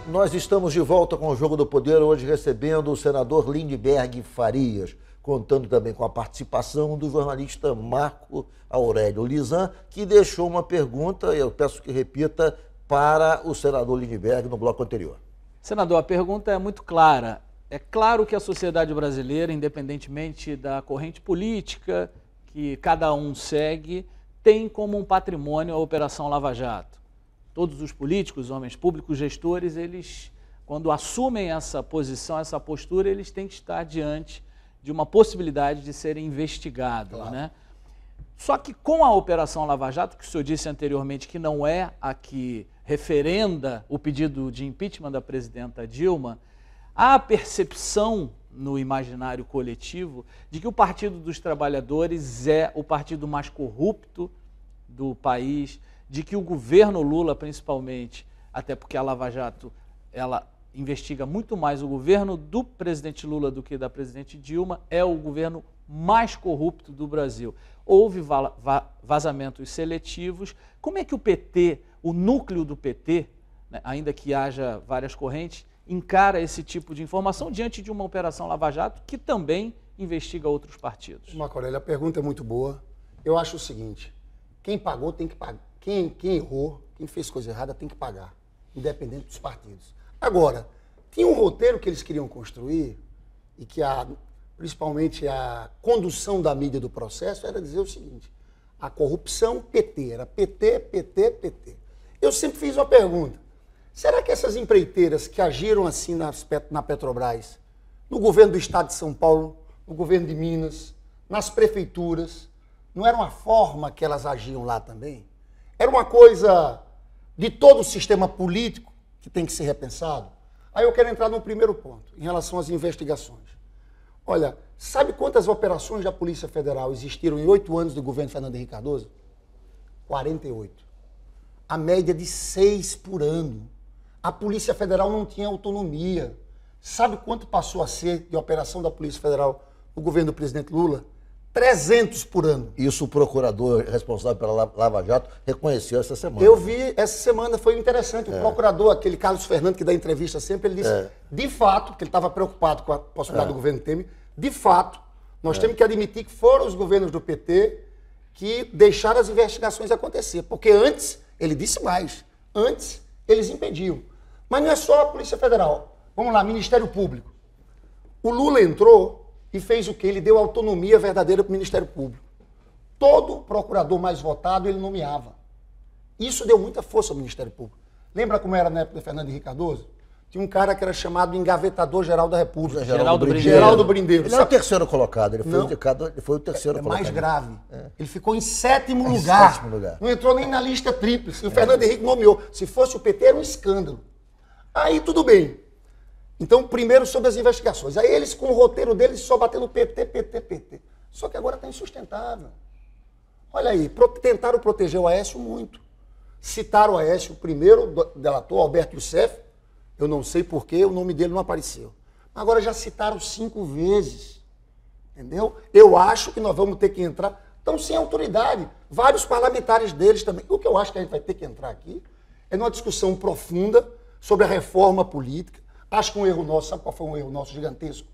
Nós estamos de volta com o Jogo do Poder, hoje recebendo o senador Lindbergh Farias, contando também com a participação do jornalista Marco Aurélio Lisan, que deixou uma pergunta, eu peço que repita, para o senador Lindbergh no bloco anterior. Senador, a pergunta é muito clara. É claro que a sociedade brasileira, independentemente da corrente política que cada um segue, tem como um patrimônio a Operação Lava Jato. Todos os políticos, homens públicos, gestores, eles, quando assumem essa posição, essa postura, eles têm que estar diante de uma possibilidade de serem investigados, claro, né? Só que com a Operação Lava Jato, que o senhor disse anteriormente que não é a que referenda o pedido de impeachment da presidenta Dilma, há a percepção no imaginário coletivo de que o Partido dos Trabalhadores é o partido mais corrupto do país, de que o governo Lula, principalmente, até porque a Lava Jato, ela investiga muito mais o governo do presidente Lula do que da presidente Dilma, é o governo mais corrupto do Brasil. Houve vazamentos seletivos. Como é que o PT, o núcleo do PT, né, ainda que haja várias correntes, encara esse tipo de informação diante de uma Operação Lava Jato que também investiga outros partidos? Marco Aurélio, a pergunta é muito boa. Eu acho o seguinte, quem pagou tem que pagar. Quem errou, quem fez coisa errada tem que pagar, independente dos partidos. Agora, tinha um roteiro que eles queriam construir e que principalmente a condução da mídia do processo era dizer o seguinte, a corrupção PT, era PT, PT, PT. Eu sempre fiz uma pergunta, será que essas empreiteiras que agiram assim na Petrobras, no governo do estado de São Paulo, no governo de Minas, nas prefeituras, não era uma forma que elas agiam lá também? Era uma coisa de todo o sistema político que tem que ser repensado? Aí eu quero entrar no primeiro ponto, em relação às investigações. Olha, sabe quantas operações da Polícia Federal existiram em 8 anos do governo Fernando Henrique Cardoso? 48. A média de 6 por ano. A Polícia Federal não tinha autonomia. Sabe quanto passou a ser de operação da Polícia Federal no governo do presidente Lula? 300 por ano. Isso o procurador responsável pela Lava Jato reconheceu essa semana. Eu vi, essa semana foi interessante. O procurador, aquele Carlos Fernando, que dá entrevista sempre, ele disse, de fato, que ele estava preocupado com a possibilidade do governo Temer, de fato, nós temos que admitir que foram os governos do PT que deixaram as investigações acontecer. Porque antes, ele disse mais, antes eles impediam. Mas não é só a Polícia Federal. Vamos lá, Ministério Público. O Lula entrou e fez o quê? Ele deu autonomia verdadeira para o Ministério Público. Todo procurador mais votado ele nomeava. Isso deu muita força ao Ministério Público. Lembra como era na época do Fernando Henrique Cardoso? Tinha um cara que era chamado Engavetador-Geral da República. Geraldo Brindeiro. Ele era o terceiro colocado, ele foi indicado, ele foi o terceiro colocado. Mais grave. Ele ficou em sétimo lugar. Não entrou nem na lista tríplice. O Fernando Henrique nomeou. Se fosse o PT, era um escândalo. Aí tudo bem. Então, primeiro sobre as investigações. Aí eles, com o roteiro deles, só batendo PT, PT, PT. Só que agora está insustentável. Olha aí, tentaram proteger o Aécio muito. Citaram o Aécio, o primeiro delator, Alberto Youssef. Eu não sei porquê, o nome dele não apareceu. Agora já citaram 5 vezes. Entendeu? Eu acho que nós vamos ter que entrar. Estão sem autoridade. Vários parlamentares deles também. O que eu acho que a gente vai ter que entrar aqui é numa discussão profunda sobre a reforma política. Acho que um erro nosso, sabe qual foi um erro nosso gigantesco?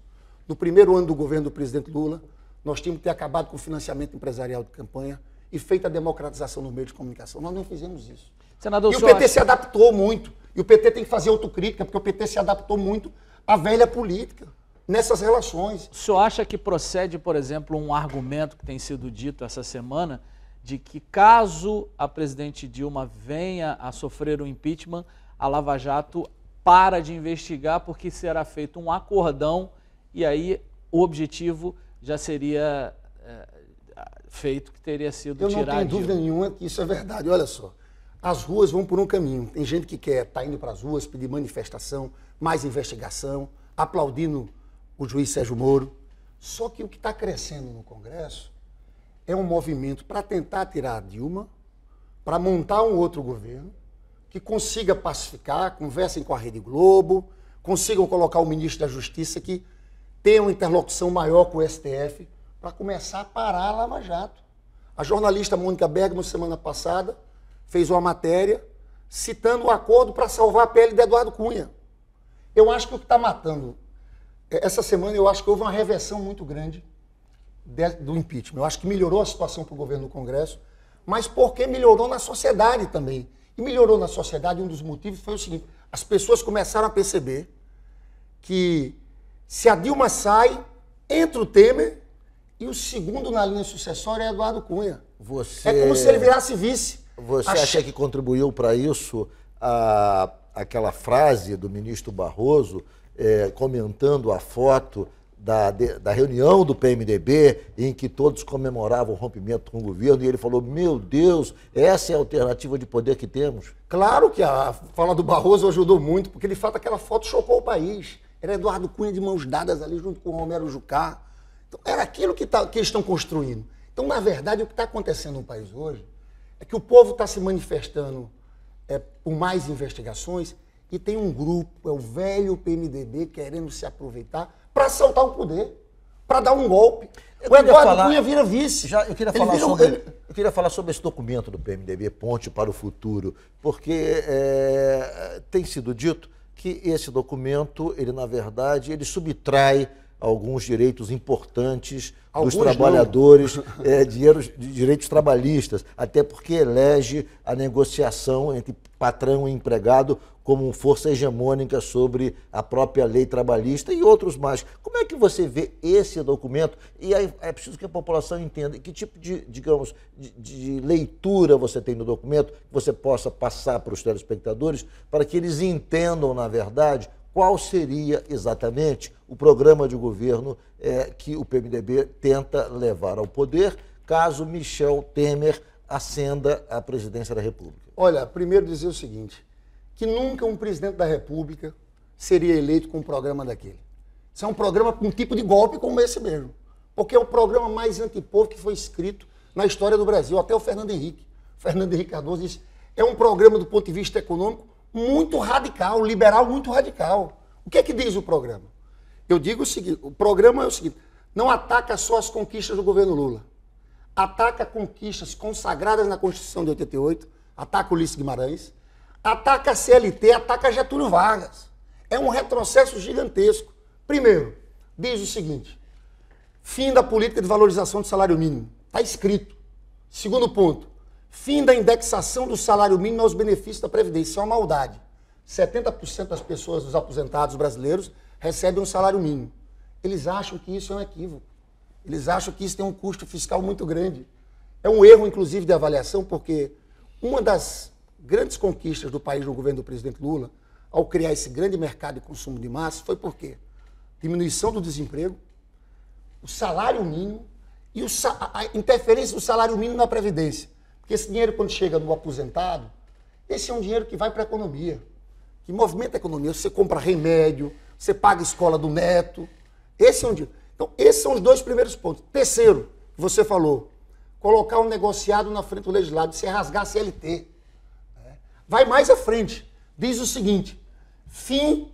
No primeiro ano do governo do presidente Lula, nós tínhamos que ter acabado com o financiamento empresarial de campanha e feito a democratização no meio de comunicação. Nós não fizemos isso. Senador, e o PT se adaptou muito. E o PT tem que fazer autocrítica, porque o PT se adaptou muito à velha política, nessas relações. O senhor acha que procede, por exemplo, um argumento que tem sido dito essa semana, de que caso a presidente Dilma venha a sofrer o impeachment, a Lava Jato para de investigar porque será feito um acordão e aí o objetivo já seria feito, que teria sido tirado. Eu não tenho dúvida nenhuma que isso é verdade. Olha só, as ruas vão por um caminho. Tem gente que quer estar indo para as ruas, pedir manifestação, mais investigação, aplaudindo o juiz Sérgio Moro. Só que o que está crescendo no Congresso é um movimento para tentar tirar a Dilma, para montar um outro governo, que consiga pacificar, conversem com a Rede Globo, consigam colocar o ministro da Justiça que tenha uma interlocução maior com o STF para começar a parar a Lava Jato. A jornalista Mônica Bergamo, semana passada, fez uma matéria citando o acordo para salvar a pele de Eduardo Cunha. Eu acho que o que está matando... Essa semana eu acho que houve uma reversão muito grande do impeachment. Eu acho que melhorou a situação para o governo no Congresso, mas porque melhorou na sociedade também. E melhorou na sociedade, um dos motivos foi o seguinte, as pessoas começaram a perceber que se a Dilma sai, entra o Temer e o segundo na linha sucessória é Eduardo Cunha. É como se ele virasse vice. Você acha que contribuiu para isso aquela frase do ministro Barroso comentando a foto da reunião do PMDB em que todos comemoravam o rompimento com o governo e ele falou, meu Deus, essa é a alternativa de poder que temos? Claro que a fala do Barroso ajudou muito, porque de fato aquela foto chocou o país. Era Eduardo Cunha de mãos dadas ali junto com o Romero Jucá. Então, era aquilo que eles estão construindo. Então, na verdade, o que está acontecendo no país hoje é que o povo está se manifestando por mais investigações e tem um grupo, é o velho PMDB, querendo se aproveitar para assaltar o poder, para dar um golpe. O Eduardo Cunha vira vice. Eu queria falar sobre esse documento do PMDB, Ponte para o Futuro, porque tem sido dito que esse documento, ele na verdade, ele subtrai alguns direitos importantes dos trabalhadores, direitos trabalhistas, até porque elege a negociação entre patrão e empregado como força hegemônica sobre a própria lei trabalhista e outros mais. Como é que você vê esse documento? E aí é preciso que a população entenda que tipo de leitura você tem no documento, que você possa passar para os telespectadores, para que eles entendam, na verdade, qual seria exatamente o programa de governo que o PMDB tenta levar ao poder, caso Michel Temer ascenda à presidência da República. Olha, primeiro dizer o seguinte, que nunca um presidente da República seria eleito com um programa daquele. Isso é um programa com um tipo de golpe como esse mesmo. Porque é o programa mais antipovo que foi escrito na história do Brasil, até o Fernando Henrique. Fernando Henrique Cardoso disse, é um programa do ponto de vista econômico muito radical, liberal muito radical. O que é que diz o programa? Eu digo o seguinte, o programa é o seguinte, não ataca só as conquistas do governo Lula, ataca conquistas consagradas na Constituição de 88, ataca Ulisses Guimarães, ataca a CLT, ataca Getúlio Vargas. É um retrocesso gigantesco. Primeiro, diz o seguinte, fim da política de valorização do salário mínimo. Está escrito. Segundo ponto, fim da indexação do salário mínimo aos benefícios da Previdência. Isso é uma maldade. 70% das pessoas, dos aposentados brasileiros, recebem um salário mínimo. Eles acham que isso é um equívoco. Eles acham que isso tem um custo fiscal muito grande. É um erro, inclusive, de avaliação, porque uma das grandes conquistas do país no governo do presidente Lula, ao criar esse grande mercado de consumo de massa, foi por quê? Diminuição do desemprego, o salário mínimo e a interferência do salário mínimo na Previdência. Porque esse dinheiro, quando chega no aposentado, esse é um dinheiro que vai para a economia, que movimenta a economia. Você compra remédio, você paga a escola do neto. Esse é um dinheiro. Então, esses são os dois primeiros pontos. Terceiro, você falou, colocar um negociado na frente do legislado, você rasgar a CLT. Vai mais à frente. Diz o seguinte, fim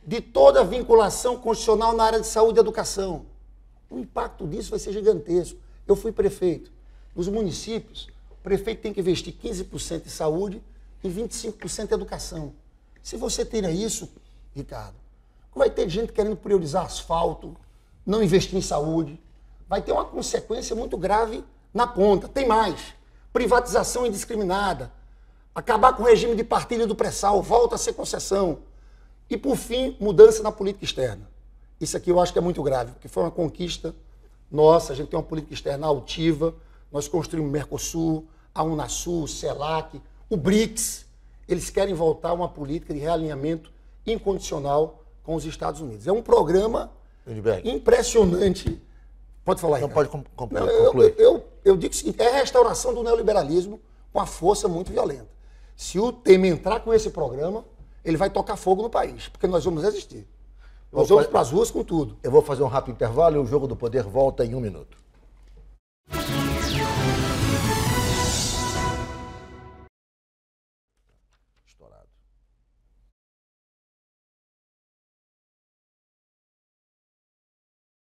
de toda vinculação constitucional na área de saúde e educação. O impacto disso vai ser gigantesco. Eu fui prefeito. Nos municípios, o prefeito tem que investir 15% em saúde e 25% em educação. Se você tira isso, Ricardo, vai ter gente querendo priorizar asfalto, não investir em saúde. Vai ter uma consequência muito grave na ponta. Tem mais. Privatização indiscriminada. Acabar com o regime de partilha do pré-sal, volta a ser concessão. E, por fim, mudança na política externa. Isso aqui eu acho que é muito grave, porque foi uma conquista nossa, a gente tem uma política externa altiva, nós construímos o Mercosul, a Unasul, o CELAC, o BRICS. Eles querem voltar a uma política de realinhamento incondicional com os Estados Unidos. É um programa impressionante. Pode falar aí. Não, pode concluir. Eu digo o seguinte, é a restauração do neoliberalismo com uma força muito violenta. Se o Temer entrar com esse programa, ele vai tocar fogo no país, porque nós vamos resistir. Nós vamos para as ruas com tudo. Eu vou fazer um rápido intervalo e o Jogo do Poder volta em 1 minuto.